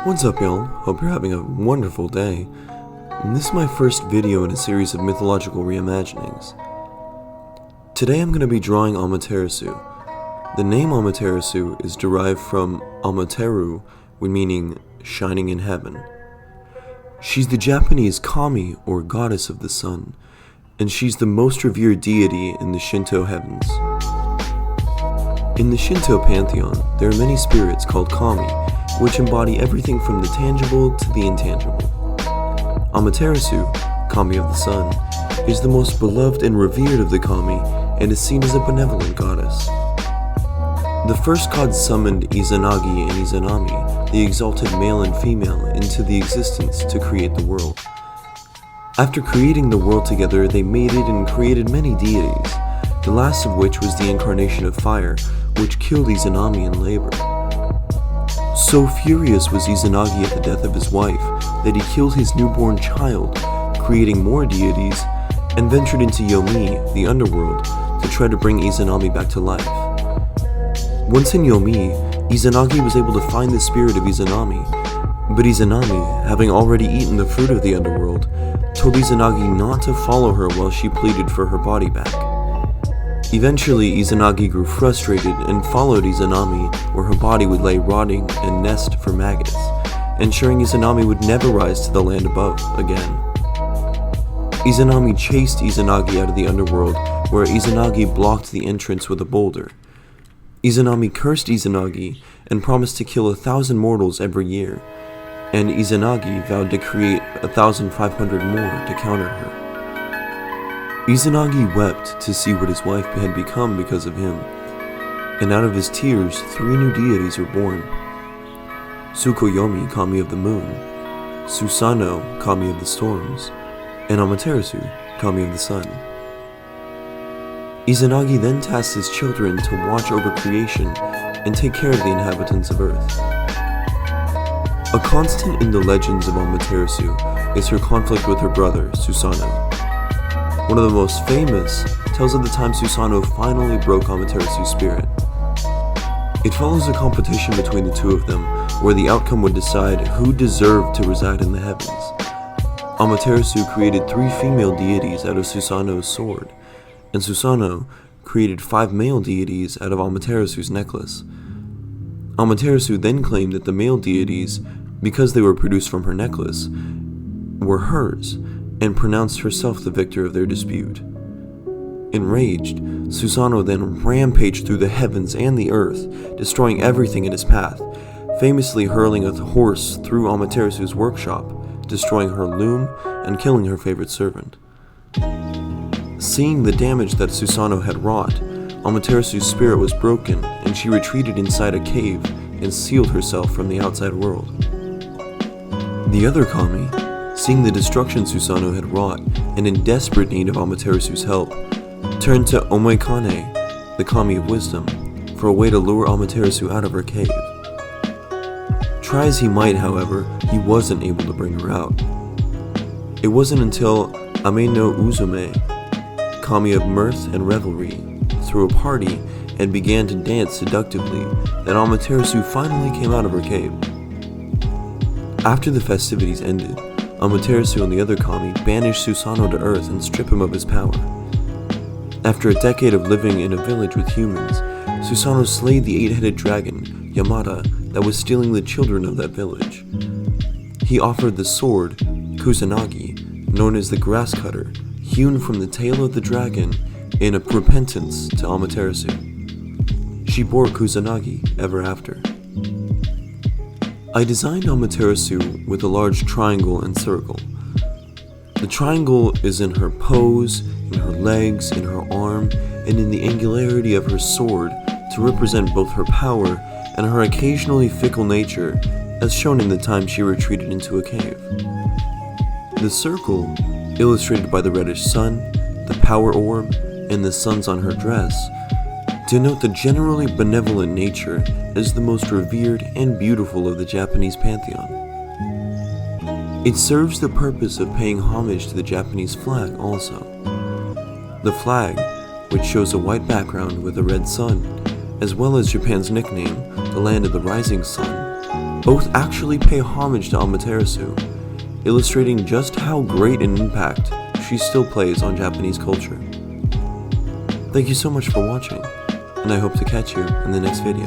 What's up, y'all? Hope you're having a wonderful day. And this is my first video in a series of mythological reimaginings. Today I'm going to be drawing Amaterasu. The name Amaterasu is derived from Amaterasu, meaning shining in heaven. She's the Japanese kami, or goddess of the sun, and she's the most revered deity in the Shinto heavens. In the Shinto pantheon, there are many spirits called kami, which embody everything from the tangible to the intangible. Amaterasu, kami of the sun, is the most beloved and revered of the kami and is seen as a benevolent goddess. The first gods summoned Izanagi and Izanami, the exalted male and female, into the existence to create the world. After creating the world together, they mated and created many deities, the last of which was the incarnation of fire, which killed Izanami in labor. So furious was Izanagi at the death of his wife that he killed his newborn child, creating more deities, and ventured into Yomi, the underworld, to try to bring Izanami back to life. Once in Yomi, Izanagi was able to find the spirit of Izanami, but Izanami, having already eaten the fruit of the underworld, told Izanagi not to follow her while she pleaded for her body back. Eventually, Izanagi grew frustrated and followed Izanami where her body would lay rotting and nest for maggots, ensuring Izanami would never rise to the land above again. Izanami chased Izanagi out of the underworld, where Izanagi blocked the entrance with a boulder. Izanami cursed Izanagi and promised to kill 1,000 mortals every year, and Izanagi vowed to create 1,500 more to counter her. Izanagi wept to see what his wife had become because of him, and out of his tears 3 new deities were born: Tsukuyomi, kami of the moon, Susanoo, kami of the storms, and Amaterasu, kami of the sun. Izanagi then tasked his children to watch over creation and take care of the inhabitants of Earth. A constant in the legends of Amaterasu is her conflict with her brother, Susanoo. One of the most famous tells of the time Susanoo finally broke Amaterasu's spirit. It follows a competition between the two of them, where the outcome would decide who deserved to reside in the heavens. Amaterasu created 3 female deities out of Susanoo's sword, and Susanoo created 5 male deities out of Amaterasu's necklace. Amaterasu then claimed that the male deities, because they were produced from her necklace, were hers, and pronounced herself the victor of their dispute. Enraged, Susanoo then rampaged through the heavens and the earth, destroying everything in his path, famously hurling a horse through Amaterasu's workshop, destroying her loom and killing her favorite servant. Seeing the damage that Susanoo had wrought, Amaterasu's spirit was broken, and she retreated inside a cave and sealed herself from the outside world. The other kami, seeing the destruction Susanoo had wrought and in desperate need of Amaterasu's help, turned to Omoikane, the kami of wisdom, for a way to lure Amaterasu out of her cave. Try as he might, however, he wasn't able to bring her out. It wasn't until Ame no Uzume, kami of mirth and revelry, threw a party and began to dance seductively that Amaterasu finally came out of her cave. After the festivities ended, Amaterasu and the other kami banish Susanoo to earth and strip him of his power. After a decade of living in a village with humans, Susanoo slayed the 8-headed dragon, Yamada, that was stealing the children of that village. He offered the sword, Kusanagi, known as the grass cutter, hewn from the tail of the dragon, in a repentance to Amaterasu. She bore Kusanagi ever after. I designed Amaterasu with a large triangle and circle. The triangle is in her pose, in her legs, in her arm, and in the angularity of her sword to represent both her power and her occasionally fickle nature, as shown in the time she retreated into a cave. The circle, illustrated by the reddish sun, the power orb, and the suns on her dress, denote the generally benevolent nature as the most revered and beautiful of the Japanese pantheon. It serves the purpose of paying homage to the Japanese flag also. The flag, which shows a white background with a red sun, as well as Japan's nickname, the land of the rising sun, both actually pay homage to Amaterasu, illustrating just how great an impact she still plays on Japanese culture. Thank you so much for watching, and I hope to catch you in the next video.